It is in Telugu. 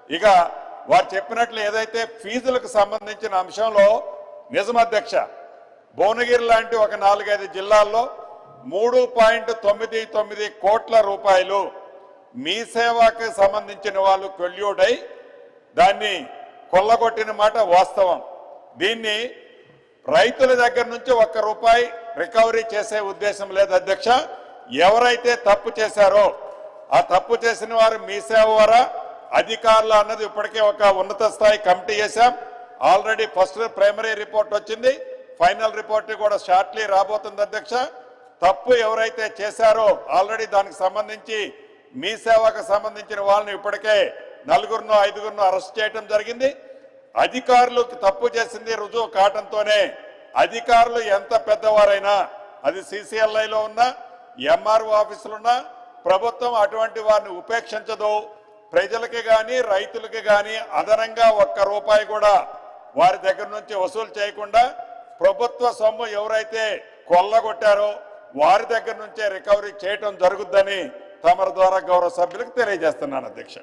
ఇక వారు చెప్పినట్లు ఏదైతే ఫీజులకు సంబంధించిన అంశంలో నిజం అధ్యక్ష, భువనగిరి లాంటి ఒక 4-5 జిల్లాల్లో 3.99 కోట్ల రూపాయలు మీ సేవకి సంబంధించిన వాళ్ళు కొల్యూడై దాన్ని కొల్లగొట్టిన మాట వాస్తవం. దీన్ని రైతుల దగ్గర నుంచి ₹1 రికవరీ చేసే ఉద్దేశం లేదు అధ్యక్ష. ఎవరైతే తప్పు చేశారో ఆ తప్పు చేసిన వారు మీ సేవ ద్వారా అధికారులు అన్నది ఇప్పటికే ఒక ఉన్నత స్థాయి కమిటీ చేశాం. ఆల్రెడీ ఫస్ట్ ప్రైమరీ రిపోర్ట్ వచ్చింది, ఫైనల్ రిపోర్ట్ కూడా షార్ట్లీ రాబోతుంది అధ్యక్ష. తప్పు ఎవరైతే చేశారో ఆల్రెడీ దానికి సంబంధించి మీ సేవకు సంబంధించిన వాళ్ళని ఇప్పటికే 4-5 అరెస్ట్ చేయడం జరిగింది. అధికారులకు తప్పు చేసింది రుజువు కావడంతోనే అధికారులు ఎంత పెద్దవారైనా, అది CCLIలో ఉన్నా MRO ఆఫీసులున్నా, ప్రభుత్వం అటువంటి వారిని ఉపేక్షించదు. ప్రజలకి కానీ రైతులకి కానీ అదనంగా ₹1 కూడా వారి దగ్గర నుంచి వసూలు చేయకుండా ప్రభుత్వ సొమ్ము ఎవరైతే కొల్లగొట్టారో వారి దగ్గర నుంచే రికవరీ చేయటం జరుగుద్దని తమరి ద్వారా గౌరవ సభ్యులకు తెలియజేస్తున్నాను అధ్యక్ష.